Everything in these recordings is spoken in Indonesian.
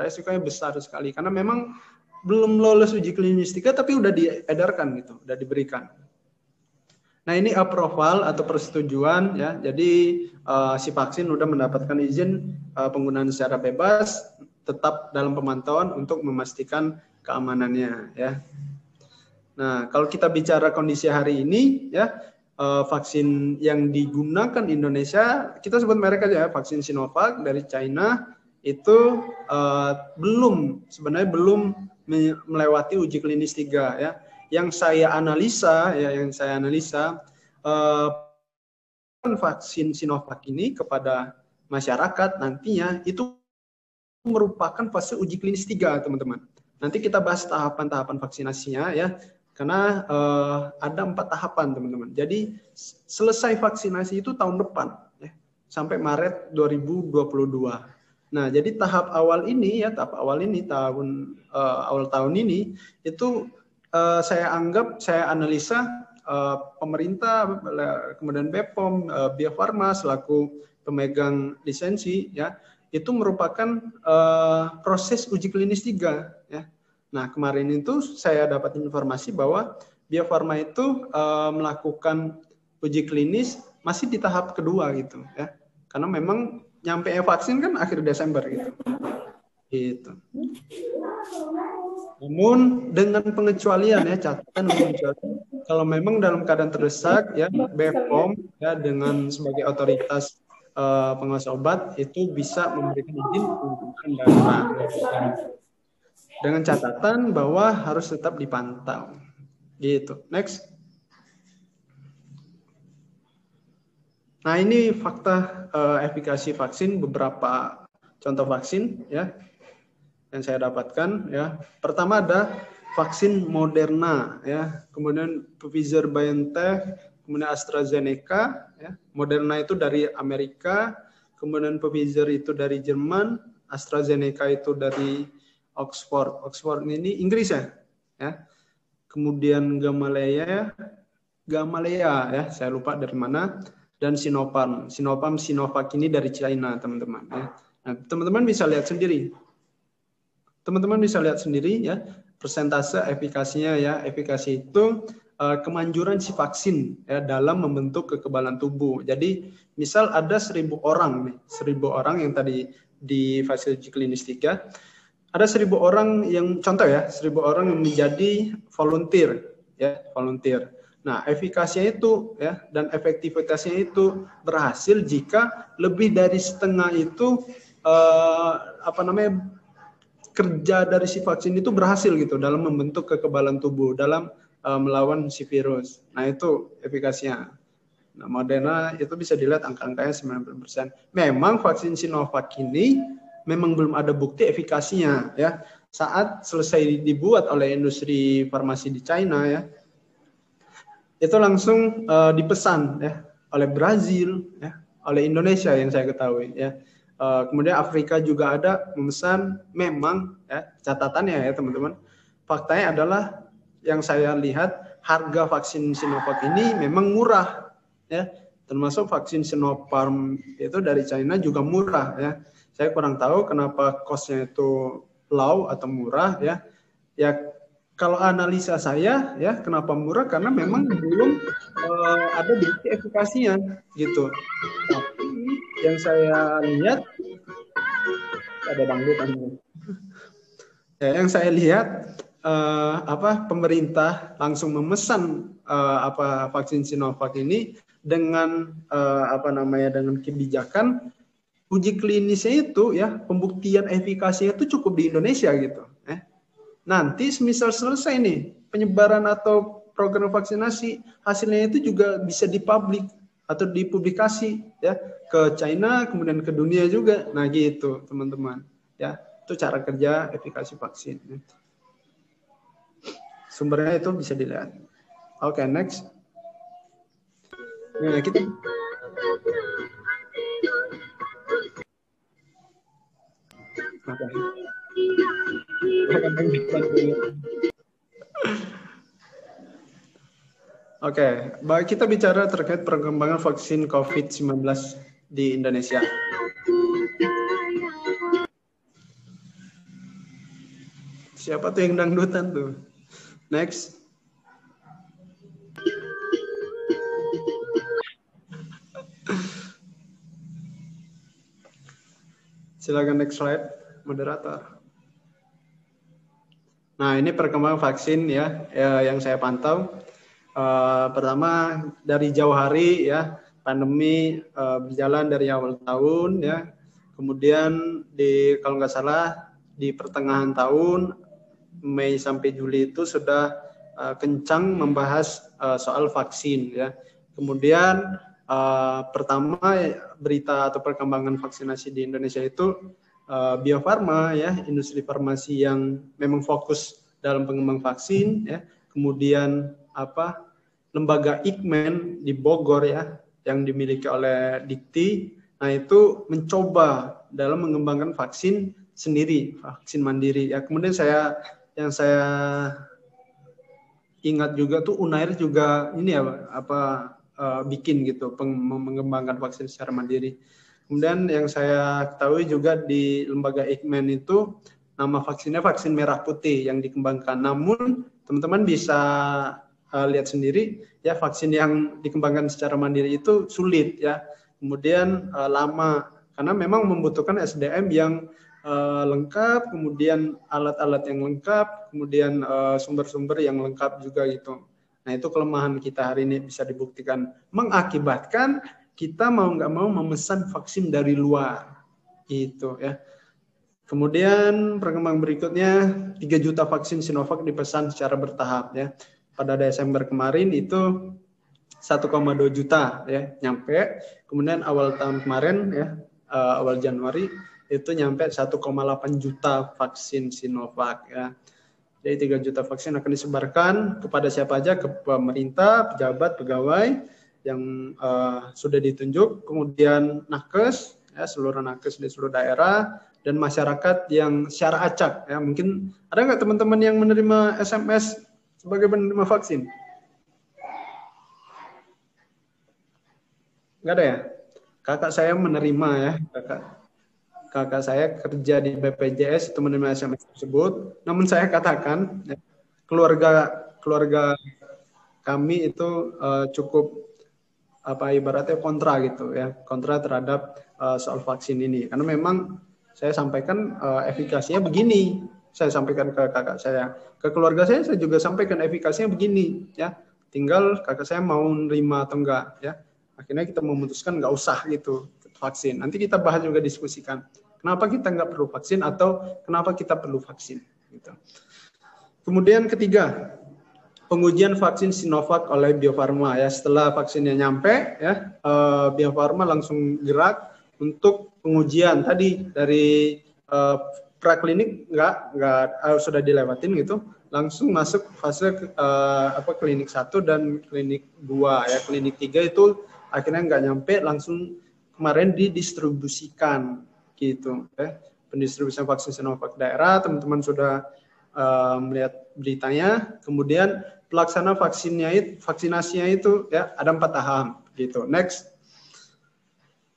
resikonya besar sekali karena memang belum lolos uji klinis 3 tapi udah diedarkan gitu, udah diberikan. Nah, ini approval atau persetujuan ya. Jadi si vaksin udah mendapatkan izin penggunaan secara bebas, tetap dalam pemantauan untuk memastikan keamanannya ya. Nah, kalau kita bicara kondisi hari ini ya, vaksin yang digunakan Indonesia, kita sebut merek aja ya, vaksin Sinovac dari China itu sebenarnya belum melewati uji klinis 3 ya. Yang saya analisa vaksin Sinovac ini kepada masyarakat nantinya itu merupakan fase uji klinis 3, teman-teman. Nanti kita bahas tahapan-tahapan vaksinasinya ya. Karena ada 4 tahapan, teman-teman. Jadi selesai vaksinasi itu tahun depan ya, sampai Maret 2022. Nah, jadi tahap awal ini awal tahun ini itu saya analisa pemerintah, kemudian BPOM, Bio Farma selaku pemegang lisensi ya, itu merupakan proses uji klinis 3 ya. Nah, kemarin itu saya dapat informasi bahwa Bio Farma itu melakukan uji klinis masih di tahap kedua gitu ya. Karena memang nyampe vaksin kan akhir Desember gitu. Gitu. Namun dengan pengecualian ya, catatan pengecualian, kalau memang dalam keadaan terdesak ya, BPOM ya dengan sebagai otoritas pengawas obat itu bisa memberikan izin penggunaan dana dengan catatan bahwa harus tetap dipantau. Gitu. Next. Nah, ini fakta efikasi vaksin, beberapa contoh vaksin ya yang saya dapatkan ya. Pertama ada vaksin Moderna ya, kemudian Pfizer-BioNTech, kemudian AstraZeneca ya. Moderna itu dari Amerika, kemudian Pfizer itu dari Jerman, AstraZeneca itu dari Oxford. Oxford ini Inggris ya. Ya. Kemudian Gamaleya ya, saya lupa dari mana, dan Sinopharm. Sinovac ini dari China, teman-teman ya. Nah, teman-teman bisa lihat sendiri. Ya, persentase efikasinya ya. Efikasi itu kemanjuran si vaksin ya dalam membentuk kekebalan tubuh. Jadi, misal ada 1.000 orang yang tadi di fase uji klinis 3, ada 1.000 orang yang contoh ya, 1.000 orang yang menjadi volunteer ya, volunteer. Nah, efikasinya itu ya dan efektivitasnya itu berhasil jika lebih dari setengah itu kerja dari si vaksin itu berhasil gitu dalam membentuk kekebalan tubuh, dalam melawan si virus. Nah, itu efikasinya. Nah, Moderna itu bisa dilihat angka-angkanya 90%. Memang vaksin Sinovac ini memang belum ada bukti efikasinya ya. Saat selesai dibuat oleh industri farmasi di China ya, itu langsung dipesan ya oleh Brazil ya, oleh Indonesia yang saya ketahui ya. Kemudian Afrika juga ada memesan. Memang ya, catatannya ya teman-teman, faktanya adalah yang saya lihat harga vaksin Sinovac ini memang murah ya, termasuk vaksin Sinopharm itu dari China juga murah ya. Saya kurang tahu kenapa cost-nya itu low atau murah ya. Ya kalau analisa saya ya, kenapa murah, karena memang belum ada bukti efikasinya gitu. Tapi yang saya lihat ada dangdutan. Ya, yang saya lihat pemerintah langsung memesan vaksin Sinovac ini dengan dengan kebijakan uji klinisnya itu ya, pembuktian efikasinya itu cukup di Indonesia gitu. Nanti semisal selesai nih penyebaran atau program vaksinasi, hasilnya itu juga bisa dipublik atau dipublikasi ya ke China, kemudian ke dunia juga. Nah gitu teman-teman ya, itu cara kerja efikasi vaksin. Sumbernya itu bisa dilihat. Oke, next. Nah, kita Oke, baik, kita bicara terkait perkembangan vaksin COVID-19 di Indonesia. Siapa tuh yang dangdutan tuh? Next. Silakan next slide, moderator. Nah, ini perkembangan vaksin ya yang saya pantau. Pertama dari jauh hari ya, pandemi berjalan dari awal tahun ya. Kemudian kalau nggak salah di pertengahan tahun Mei sampai Juli itu sudah kencang membahas soal vaksin ya. Kemudian pertama berita atau perkembangan vaksinasi di Indonesia itu Bio Farma ya, industri farmasi yang memang fokus dalam pengembang vaksin ya. Kemudian lembaga IKMEN di Bogor ya yang dimiliki oleh Dikti. Nah, itu mencoba dalam mengembangkan vaksin sendiri, vaksin mandiri ya. Kemudian yang saya ingat juga tuh Unair juga ini ya bikin gitu mengembangkan vaksin secara mandiri. Kemudian yang saya ketahui juga di lembaga IKMEN itu nama vaksinnya vaksin merah putih yang dikembangkan. Namun teman-teman bisa lihat sendiri ya, vaksin yang dikembangkan secara mandiri itu sulit ya. Kemudian lama karena memang membutuhkan SDM yang lengkap, kemudian alat-alat yang lengkap, kemudian sumber-sumber yang lengkap juga gitu. Nah, itu kelemahan kita hari ini bisa dibuktikan mengakibatkan kita mau nggak mau memesan vaksin dari luar gitu ya. Kemudian perkembangan berikutnya 3 juta vaksin Sinovac dipesan secara bertahap ya. Pada Desember kemarin itu 1,2 juta ya nyampe. Kemudian awal tahun kemarin ya awal Januari itu nyampe 1,8 juta vaksin Sinovac ya. Jadi 3 juta vaksin akan disebarkan kepada siapa aja, ke pemerintah, pejabat, pegawai yang sudah ditunjuk, kemudian nakes ya, seluruh nakes di seluruh daerah, dan masyarakat yang secara acak ya. Mungkin ada nggak teman-teman yang menerima SMS sebagai penerima vaksin? Nggak ada ya? Kakak saya menerima ya, kakak saya kerja di BPJS itu menerima SMS tersebut. Namun saya katakan ya, keluarga kami itu cukup ibaratnya kontra gitu ya, kontra terhadap soal vaksin ini, karena memang saya sampaikan efikasinya begini, saya sampaikan ke kakak saya, ke keluarga saya juga sampaikan efikasinya begini ya, tinggal kakak saya mau nerima atau enggak ya. Akhirnya kita memutuskan nggak usah gitu vaksin. Nanti kita bahas juga, diskusikan kenapa kita nggak perlu vaksin atau kenapa kita perlu vaksin gitu. Kemudian ketiga, pengujian vaksin Sinovac oleh Bio Farma ya. Setelah vaksinnya nyampe ya, Bio Farma langsung gerak untuk pengujian tadi dari praklinik nggak sudah dilewatin gitu, langsung masuk fase klinik 1 dan klinik 2 ya. Klinik 3 itu akhirnya nggak nyampe, langsung kemarin didistribusikan gitu ya. Pendistribusian vaksin Sinovac daerah, teman-teman sudah melihat beritanya. Kemudian pelaksana vaksinasinya itu ya ada 4 tahap gitu. Next,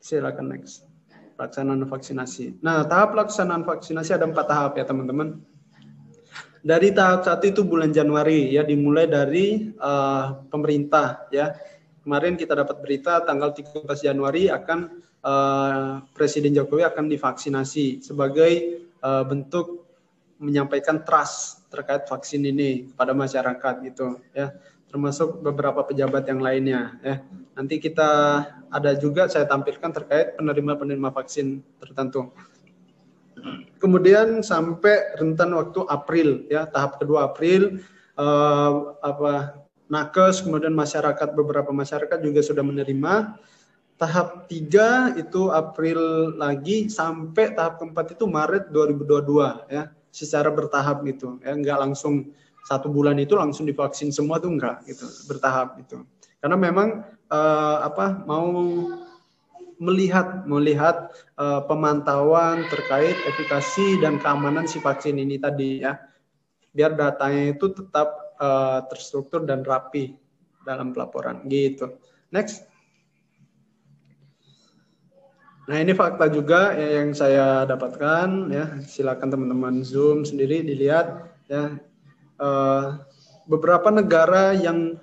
silakan next. Pelaksanaan vaksinasi. Nah, tahap pelaksanaan vaksinasi ada 4 tahap ya teman-teman. Dari tahap 1 itu bulan Januari ya, dimulai dari pemerintah ya. Kemarin kita dapat berita tanggal 13 Januari akan Presiden Jokowi akan divaksinasi sebagai bentuk menyampaikan trust terkait vaksin ini kepada masyarakat gitu ya, termasuk beberapa pejabat yang lainnya ya. Nanti kita ada juga saya tampilkan terkait penerima vaksin tertentu. Kemudian sampai rentan waktu April ya, tahap kedua April nakes, kemudian masyarakat, beberapa masyarakat juga sudah menerima. Tahap 3 itu April lagi, sampai tahap keempat itu Maret 2022 ya, secara bertahap gitu ya, nggak langsung 1 bulan itu langsung divaksin semua tuh enggak gitu, bertahap gitu. Karena memang mau melihat pemantauan terkait efikasi dan keamanan si vaksin ini tadi ya, biar datanya itu tetap terstruktur dan rapi dalam pelaporan gitu. Next. Nah, ini fakta juga yang saya dapatkan ya. Silakan teman-teman Zoom sendiri dilihat ya. Beberapa negara yang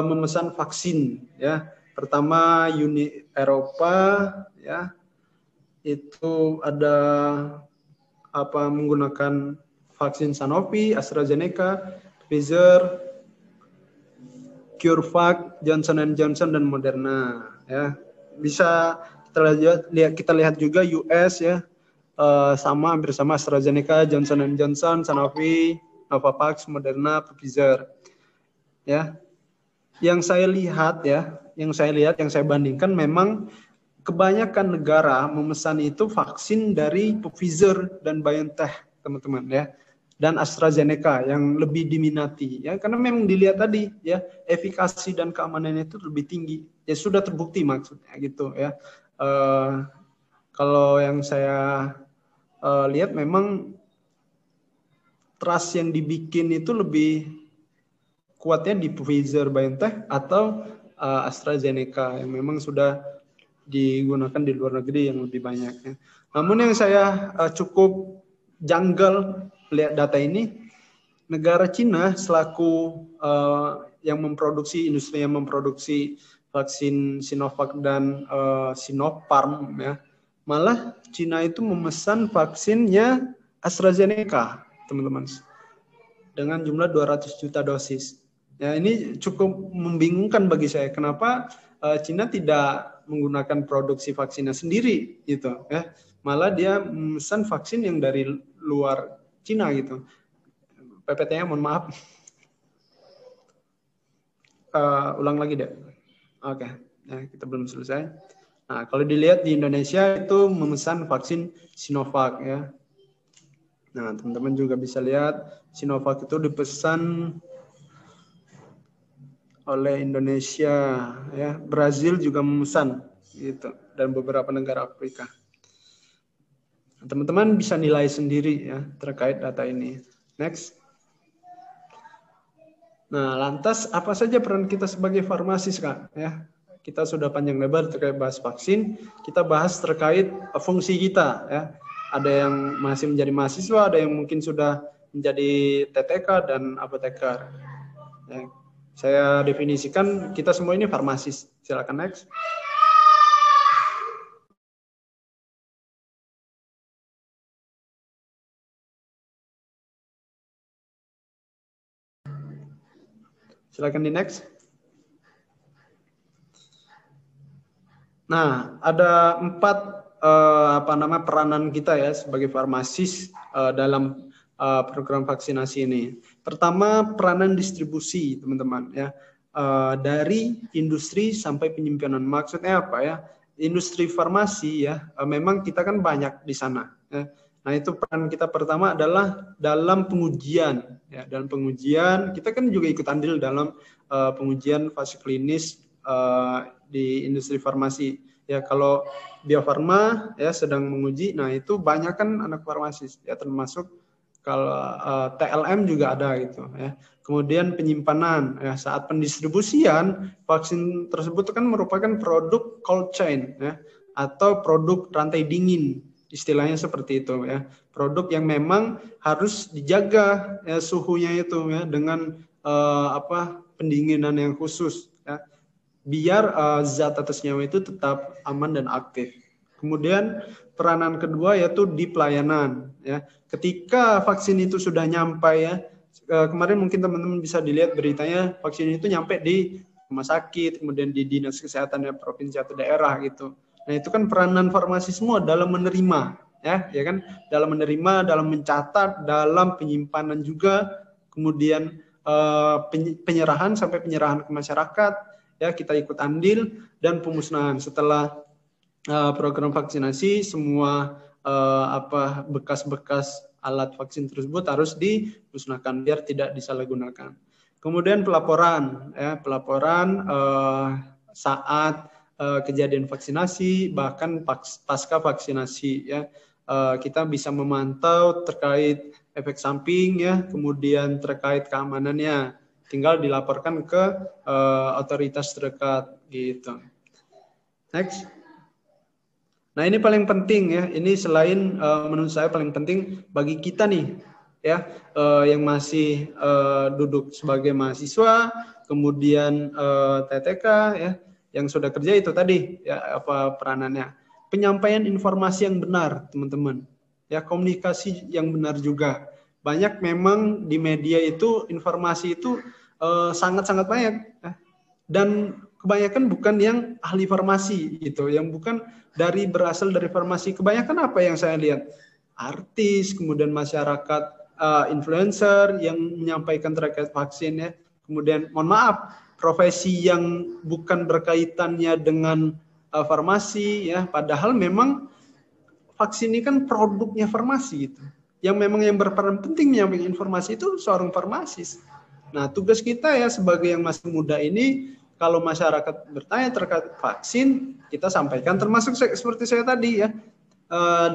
memesan vaksin ya. Pertama Uni Eropa ya. Itu ada menggunakan vaksin Sanofi, AstraZeneca, Pfizer, CureVac, Johnson Johnson dan Moderna ya. Bisa kita lihat juga US ya, hampir sama AstraZeneca, Johnson Johnson, Sanofi, Novavax, Moderna, Pfizer ya. Yang saya lihat, yang saya bandingkan memang kebanyakan negara memesan itu vaksin dari Pfizer dan BioNTech, teman-teman ya. Dan AstraZeneca yang lebih diminati ya, karena memang dilihat tadi ya, efikasi dan keamanannya itu lebih tinggi. Ya sudah terbukti maksudnya gitu ya. Kalau yang saya lihat memang trust yang dibikin itu lebih kuatnya di Pfizer BioNTech atau AstraZeneca yang memang sudah digunakan di luar negeri yang lebih banyak ya. Namun yang saya cukup janggal lihat data ini, negara Cina selaku industri yang memproduksi vaksin Sinovac dan Sinopharm ya, malah Cina itu memesan vaksinnya AstraZeneca, teman-teman, dengan jumlah 200 juta dosis. Ya, ini cukup membingungkan bagi saya. Kenapa Cina tidak menggunakan produksi vaksinnya sendiri gitu ya. Malah dia memesan vaksin yang dari luar Cina gitu. PPT-nya mohon maaf. Ulang lagi deh. Oke, ya, kita belum selesai. Nah, kalau dilihat di Indonesia itu memesan vaksin Sinovac ya. Nah, teman-teman juga bisa lihat Sinovac itu dipesan oleh Indonesia ya. Brazil juga memesan gitu, dan beberapa negara Afrika. Teman-teman bisa nilai sendiri ya terkait data ini. Next. Nah, lantas apa saja peran kita sebagai farmasis, Kak? Ya, kita sudah panjang lebar terkait bahas vaksin, kita bahas terkait fungsi kita ya. Ada yang masih menjadi mahasiswa, ada yang mungkin sudah menjadi TTK dan apoteker. Ya, saya definisikan kita semua ini farmasis. Silakan next. Silakan di next. Nah, ada 4 peranan kita ya sebagai farmasis dalam program vaksinasi ini. Pertama, peranan distribusi, teman-teman ya. Dari industri sampai penyimpanan. Maksudnya apa ya? Industri farmasi ya, memang kita kan banyak di sana ya. Nah, itu peran kita pertama adalah dalam pengujian ya. Dalam pengujian kita kan juga ikut andil dalam pengujian fase klinis di industri farmasi ya. Kalau Bio Farma ya sedang menguji, nah itu banyak kan anak farmasis ya, termasuk kalau TLM juga ada gitu ya. Kemudian penyimpanan ya, saat pendistribusian vaksin tersebut kan merupakan produk cold chain ya, atau produk rantai dingin, istilahnya seperti itu ya. Produk yang memang harus dijaga ya, suhunya itu ya, dengan pendinginan yang khusus ya, biar zat atas nyawa itu tetap aman dan aktif. Kemudian peranan kedua yaitu di pelayanan ya. Ketika vaksin itu sudah nyampe ya, kemarin mungkin teman-teman bisa dilihat beritanya, vaksin itu nyampe di rumah sakit, kemudian di dinas kesehatan ya, provinsi atau daerah gitu. Nah, itu kan peranan farmasi semua dalam menerima ya kan, dalam menerima, dalam mencatat, dalam penyimpanan juga, kemudian penyerahan sampai penyerahan ke masyarakat ya, kita ikut andil, dan pemusnahan setelah program vaksinasi. Semua bekas-bekas alat vaksin tersebut harus dimusnahkan biar tidak disalahgunakan. Kemudian pelaporan ya, pelaporan saat kejadian vaksinasi, bahkan pasca vaksinasi ya, kita bisa memantau terkait efek samping ya, kemudian terkait keamanannya, tinggal dilaporkan ke otoritas terdekat gitu. Next. Nah, ini paling penting ya. Ini selain menurut saya paling penting bagi kita nih ya, yang masih duduk sebagai mahasiswa, kemudian TTK ya, yang sudah kerja itu tadi ya, apa peranannya? Penyampaian informasi yang benar, teman-teman. Ya, komunikasi yang benar juga. Banyak memang di media itu informasi itu sangat-sangat banyak ya. Dan kebanyakan bukan yang ahli farmasi gitu, yang bukan berasal dari farmasi. Kebanyakan apa yang saya lihat? Artis, kemudian masyarakat, influencer yang menyampaikan terkait vaksin ya. Kemudian mohon maaf, profesi yang bukan berkaitannya dengan farmasi ya, padahal memang vaksin ini kan produknya farmasi gitu. Yang memang yang berperan penting menyampaikan informasi itu seorang farmasis. Nah, tugas kita ya sebagai yang masih muda ini, kalau masyarakat bertanya terkait vaksin, kita sampaikan, termasuk seperti saya tadi ya,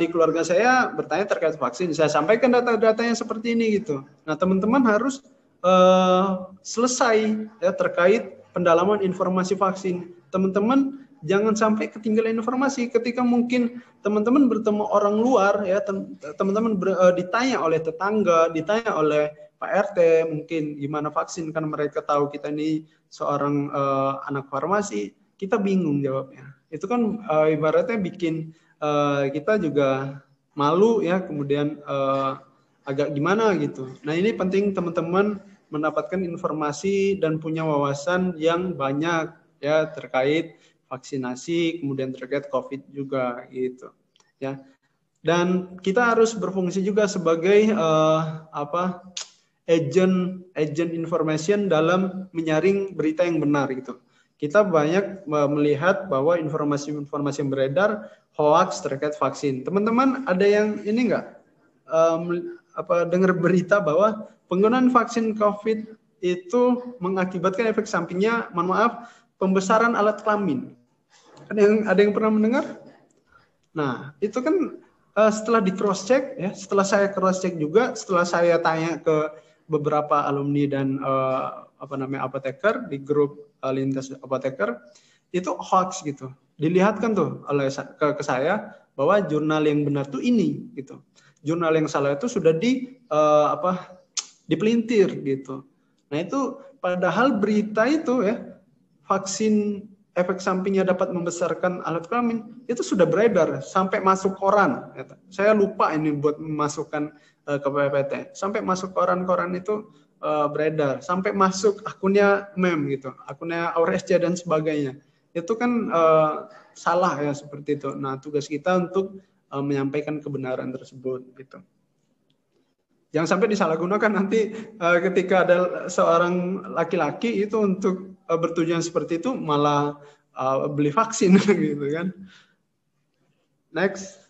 di keluarga saya bertanya terkait vaksin, saya sampaikan data-datanya seperti ini gitu. Nah, teman-teman harus selesai ya terkait pendalaman informasi vaksin. Teman-teman jangan sampai ketinggalan informasi ketika mungkin teman-teman bertemu orang luar ya, teman-teman ditanya oleh tetangga, ditanya oleh Pak RT mungkin gimana vaksin, kan mereka tahu kita ini seorang anak farmasi, kita bingung jawabnya. Itu kan ibaratnya bikin kita juga malu ya, kemudian agak gimana gitu. Nah, ini penting teman-teman mendapatkan informasi dan punya wawasan yang banyak ya terkait vaksinasi, kemudian terkait COVID juga gitu ya. Dan kita harus berfungsi juga sebagai agent information dalam menyaring berita yang benar gitu. Kita banyak melihat bahwa informasi-informasi yang beredar hoax terkait vaksin. Teman-teman ada yang ini enggak dengar berita bahwa penggunaan vaksin COVID itu mengakibatkan efek sampingnya, mohon maaf, pembesaran alat kelamin. Ada yang pernah mendengar? Nah, itu kan setelah di cross check ya, setelah saya cross check juga, setelah saya tanya ke beberapa alumni dan apoteker di grup lintas apoteker, itu hoax gitu. Dilihatkan tuh oleh ke saya bahwa jurnal yang benar tuh ini gitu. Jurnal yang salah itu sudah dipelintir gitu. Nah, itu padahal berita itu ya, vaksin efek sampingnya dapat membesarkan alat kelamin, itu sudah beredar sampai masuk koran. Saya lupa ini buat memasukkan ke PPT. Sampai masuk koran-koran itu beredar, sampai masuk akunnya meme gitu, akunnya AurSC dan sebagainya. Itu kan salah ya seperti itu. Nah, tugas kita untuk menyampaikan kebenaran tersebut gitu. Jangan sampai disalahgunakan nanti ketika ada seorang laki-laki itu untuk bertujuan seperti itu malah beli vaksin gitu kan. Next.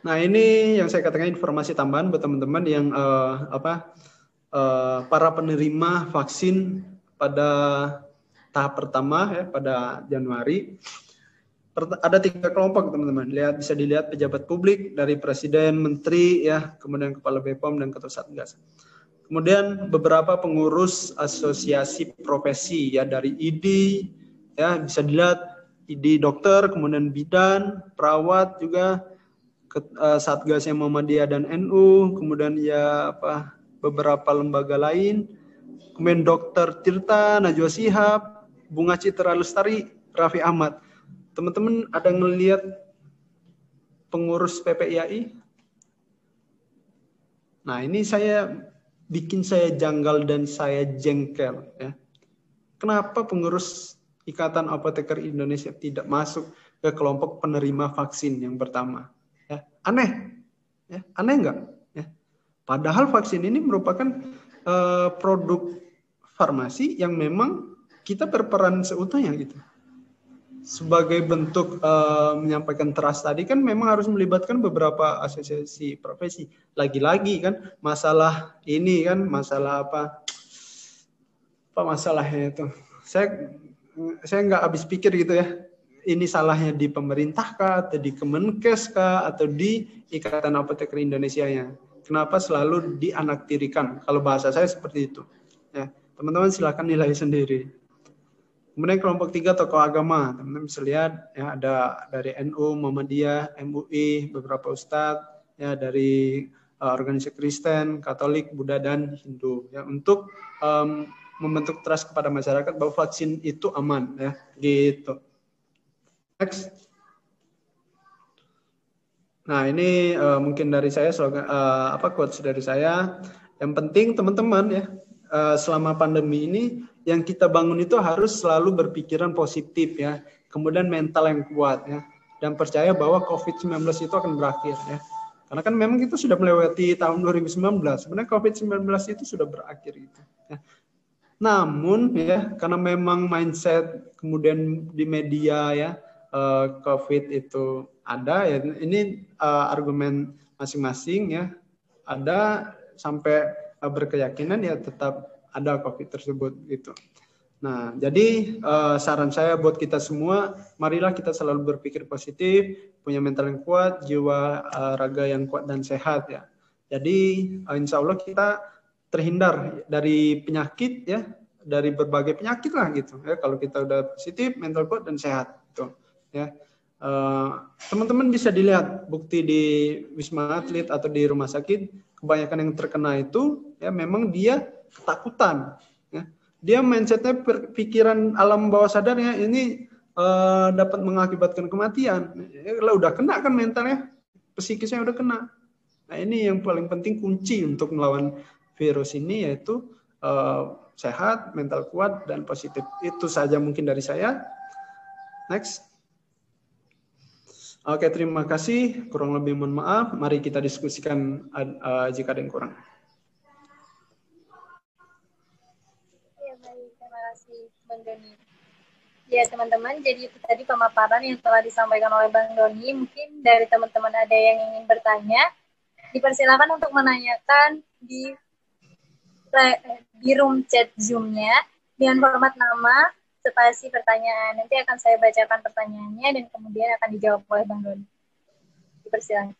Nah, ini yang saya katakan informasi tambahan buat teman-teman yang para penerima vaksin pada tahap pertama ya pada Januari. Ada 3 kelompok teman-teman. Bisa dilihat pejabat publik dari presiden, menteri ya, kemudian kepala BPOM dan ketua Satgas. Kemudian beberapa pengurus asosiasi profesi ya dari ID ya, bisa dilihat ID dokter, kemudian bidan, perawat juga, Satgasnya Muhammadiyah dan NU, kemudian ya beberapa lembaga lain, kemudian Dr. Tirta Najwa Shihab, Bunga Citra Lestari, Raffi Ahmad. Teman-teman ada ngelihat pengurus PPIAI? Nah, ini bikin saya janggal dan saya jengkel ya. Kenapa pengurus Ikatan Apoteker Indonesia tidak masuk ke kelompok penerima vaksin yang pertama? Ya, aneh. Ya, aneh enggak? Ya. Padahal vaksin ini merupakan produk farmasi yang memang kita berperan seutuhnya gitu. Sebagai bentuk menyampaikan trust tadi kan memang harus melibatkan beberapa asosiasi profesi. Lagi-lagi kan masalah ini kan masalah apa masalahnya itu. Saya nggak habis pikir gitu ya. Ini salahnya di pemerintah kah, atau di Kemenkes kah, atau di Ikatan Apoteker Indonesia-nya. Kenapa selalu dianaktirikan? Kalau bahasa saya seperti itu. Ya, teman-teman silakan nilai sendiri. Kemudian kelompok 3 tokoh agama. Teman-teman bisa lihat ya, ada dari NU, Muhammadiyah, MUI, beberapa ustadz ya, dari organisasi Kristen, Katolik, Buddha, dan Hindu ya, untuk membentuk trust kepada masyarakat bahwa vaksin itu aman ya, gitu. Next. Nah, ini mungkin dari saya slogan quotes dari saya. Yang penting teman-teman ya, selama pandemi ini yang kita bangun itu harus selalu berpikiran positif ya. Kemudian mental yang kuat ya, dan percaya bahwa COVID-19 itu akan berakhir ya. Karena kan memang kita sudah melewati tahun 2019. Sebenarnya COVID-19 itu sudah berakhir gitu ya. Namun ya, karena memang mindset kemudian di media ya, COVID itu ada ya, ini argumen masing-masing ya, ada sampai berkeyakinan ya tetap ada COVID tersebut gitu. Nah, jadi saran saya buat kita semua, marilah kita selalu berpikir positif, punya mental yang kuat, jiwa raga yang kuat dan sehat ya. Jadi insya Allah kita terhindar dari penyakit ya, dari berbagai penyakit lah gitu ya, kalau kita udah positif, mental kuat dan sehat gitu ya. Teman-teman bisa dilihat bukti di Wisma Atlet atau di rumah sakit, kebanyakan yang terkena itu ya memang dia ketakutan ya. Dia mindsetnya pikiran alam bawah sadarnya ini dapat mengakibatkan kematian. Kalau udah kena kan mentalnya, psikisnya udah kena. Nah, ini yang paling penting kunci untuk melawan virus ini, yaitu sehat, mental kuat, dan positif. Itu saja mungkin dari saya. Next. Oke, terima kasih. Kurang lebih mohon maaf. Mari kita diskusikan jika ada yang kurang. Ya, baik. Terima kasih, Bang Doni. Ya, teman-teman, jadi itu tadi pemaparan yang telah disampaikan oleh Bang Doni. Mungkin dari teman-teman ada yang ingin bertanya. Dipersilakan untuk menanyakan di room chat Zoom-nya dengan format nama, spasi pertanyaan. Nanti akan saya bacakan pertanyaannya dan kemudian akan dijawab oleh Bang Doni. Dipersilakan.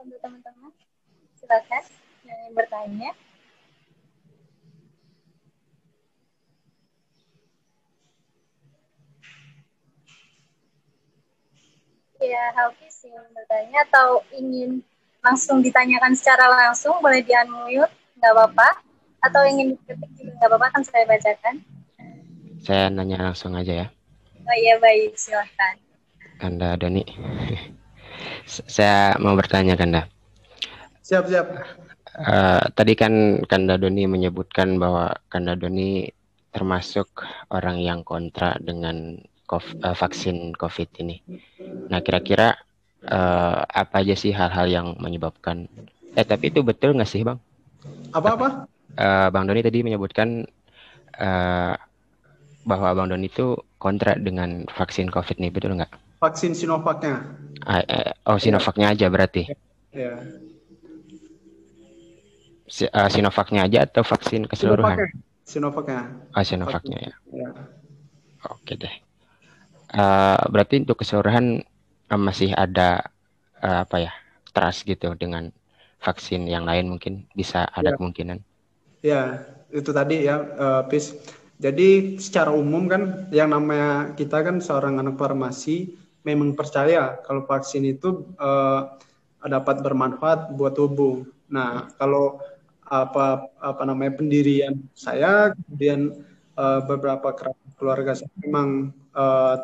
Untuk teman-teman, silakan yang ingin bertanya. Ya, Hafiz ingin bertanya atau ingin langsung ditanyakan secara langsung, boleh di-unmute, nggak apa-apa. Atau ingin diketik juga nggak apa-apa, kan saya bacakan. Saya nanya langsung aja ya. Oh iya, baik, silahkan. Kanda Doni. Saya mau bertanya, Kanda. Siap. Tadi kan Kanda Doni menyebutkan bahwa Kanda Doni termasuk orang yang kontra dengan vaksin COVID ini. Nah, kira-kira apa aja sih hal-hal yang menyebabkan? Tapi itu betul nggak sih, Bang? Apa? Bang Doni tadi menyebutkan bahwa Bang Doni itu kontra dengan vaksin COVID nih, betul nggak? Vaksin Sinovac-nya. Sinovac-nya aja berarti? Ya. Sinovac-nya aja atau vaksin keseluruhan? Sinovac-nya. Sinovac-nya ya. Ya. Oke deh. Berarti untuk keseluruhan masih ada trust gitu dengan vaksin yang lain, mungkin bisa ada kemungkinan. Ya, itu tadi ya, Pis. Jadi secara umum kan yang namanya kita kan seorang anak farmasi memang percaya kalau vaksin itu dapat bermanfaat buat tubuh. Nah, kalau pendirian saya, kemudian beberapa keluarga saya memang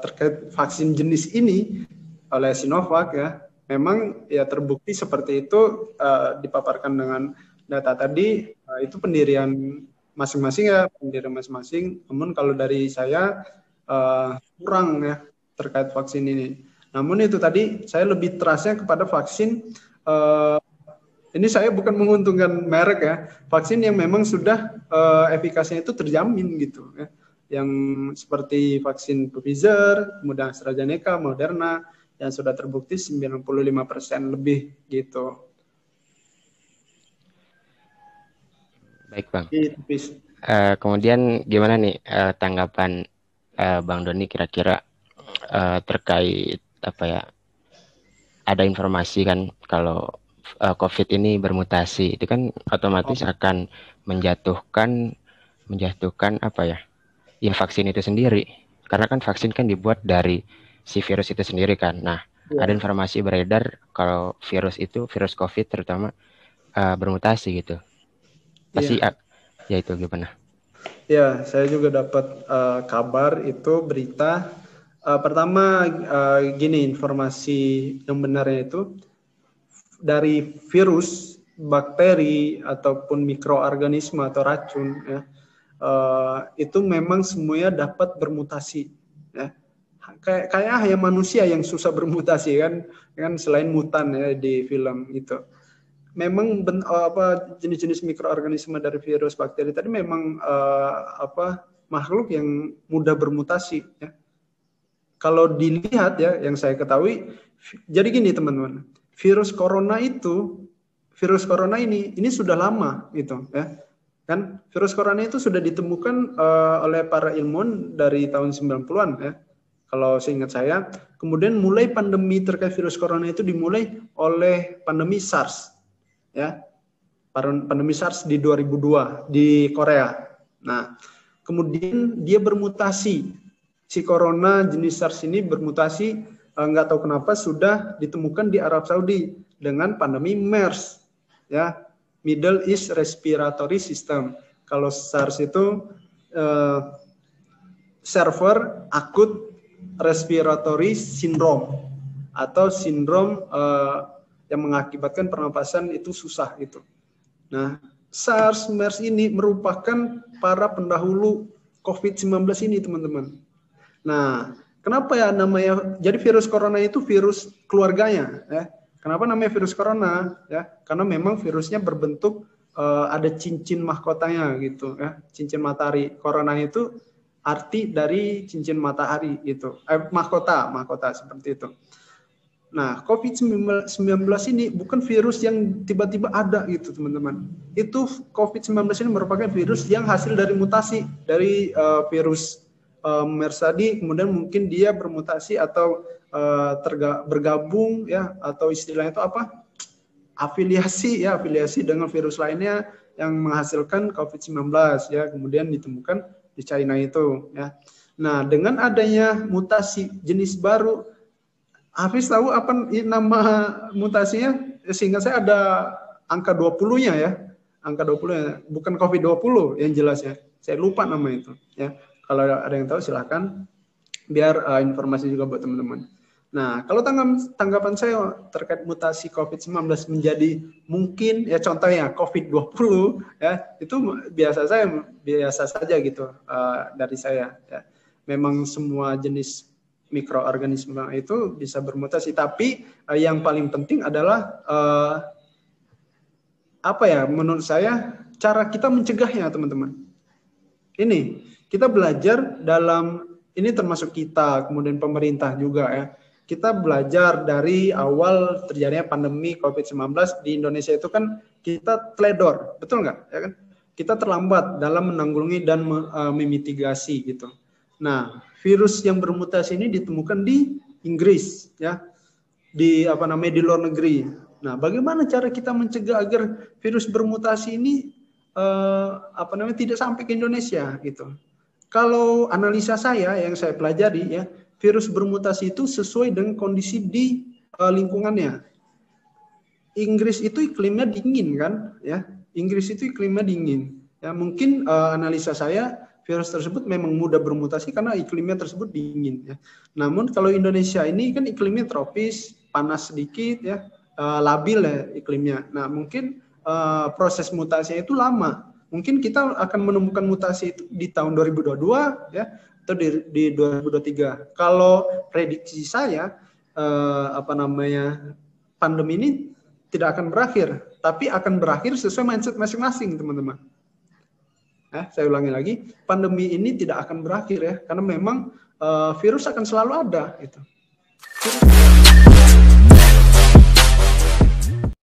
terkait vaksin jenis ini oleh Sinovac ya, memang ya terbukti seperti itu, dipaparkan dengan data tadi, itu pendirian masing-masing ya, pendirian masing-masing. Namun kalau dari saya kurang ya terkait vaksin ini. Namun itu tadi saya lebih trustnya kepada vaksin Ini saya bukan menguntungkan merek ya, vaksin yang memang sudah efikasinya itu terjamin gitu ya. Yang seperti vaksin Pfizer, kemudian AstraZeneca, Moderna yang sudah terbukti 95% lebih gitu. Baik Bang. Gitu. Kemudian gimana nih tanggapan Bang Doni kira-kira terkait apa ya? Ada informasi kan kalau COVID ini bermutasi, itu kan otomatis akan menjatuhkan apa ya? Ya vaksin itu sendiri. Karena kan vaksin kan dibuat dari si virus itu sendiri kan. Nah, ada informasi beredar kalau virus COVID terutama bermutasi gitu. Pasti ya itu gimana? Ya, saya juga dapat kabar itu berita. Pertama gini, informasi yang benarnya itu dari virus, bakteri ataupun mikroorganisme atau racun ya, itu memang semuanya dapat bermutasi ya. Kayak manusia yang susah bermutasi kan selain mutan ya di film itu. Memang jenis-jenis mikroorganisme dari virus bakteri tadi memang makhluk yang mudah bermutasi ya. Kalau dilihat ya yang saya ketahui, jadi gini teman-teman, virus corona ini sudah lama gitu ya. Kan virus corona itu sudah ditemukan oleh para ilmuwan dari tahun 90-an ya. Kalau seingat saya, kemudian mulai pandemi terkait virus corona itu dimulai oleh pandemi SARS ya. Pandemi SARS di 2002 di Korea. Nah, kemudian dia bermutasi. Si corona jenis SARS ini bermutasi, nggak tahu kenapa sudah ditemukan di Arab Saudi dengan pandemi MERS ya, Middle East Respiratory System. Kalau SARS itu Server Acute Respiratory Syndrome atau sindrom yang mengakibatkan pernapasan itu susah gitu. Nah, SARS, MERS ini merupakan para pendahulu COVID-19 ini teman-teman. Nah, kenapa ya namanya? Jadi virus corona itu virus keluarganya, ya. Kenapa namanya virus corona? Ya, karena memang virusnya berbentuk ada cincin mahkotanya gitu, ya, cincin matahari. Corona itu arti dari cincin matahari gitu, mahkota seperti itu. Nah, COVID-19 ini bukan virus yang tiba-tiba ada gitu, teman-teman. Itu COVID-19 ini merupakan virus yang hasil dari mutasi dari virus MERS tadi, kemudian mungkin dia bermutasi atau bergabung ya, atau istilahnya itu apa? Afiliasi dengan virus lainnya yang menghasilkan COVID-19 ya, kemudian ditemukan di China itu ya. Nah, dengan adanya mutasi jenis baru, Hafiz tahu apa nama mutasinya? Sehingga saya ada angka 20-nya ya. Angka 20-nya, bukan COVID-20 yang jelas ya. Saya lupa nama itu ya. Kalau ada yang tahu silahkan, biar informasi juga buat teman-teman. Nah, kalau tanggapan saya terkait mutasi COVID-19 menjadi mungkin ya, contohnya COVID-20 ya, itu biasa saja gitu dari saya ya. Memang semua jenis mikroorganisme itu bisa bermutasi, tapi yang paling penting adalah menurut saya cara kita mencegahnya, teman-teman. Ini kita belajar ini termasuk kita, kemudian pemerintah juga ya. Kita belajar dari awal terjadinya pandemi COVID-19 di Indonesia itu kan kita teledor, betul nggak? Ya kan? Kita terlambat dalam menanggulangi dan memitigasi gitu. Nah, virus yang bermutasi ini ditemukan di Inggris ya, di luar negeri. Nah, bagaimana cara kita mencegah agar virus bermutasi ini tidak sampai ke Indonesia gitu? Kalau analisa saya yang saya pelajari ya, virus bermutasi itu sesuai dengan kondisi di lingkungannya. Inggris itu iklimnya dingin kan ya. Inggris itu iklimnya dingin. Ya, mungkin analisa saya virus tersebut memang mudah bermutasi karena iklimnya tersebut dingin ya. Namun kalau Indonesia ini kan iklimnya tropis, panas sedikit ya, labil ya iklimnya. Nah, mungkin proses mutasinya itu lama. Mungkin kita akan menemukan mutasi itu di tahun 2022 ya, atau di 2023. Kalau prediksi saya pandemi ini tidak akan berakhir, tapi akan berakhir sesuai mindset masing-masing, teman-teman. Saya ulangi lagi, pandemi ini tidak akan berakhir ya, karena memang virus akan selalu ada. Gitu.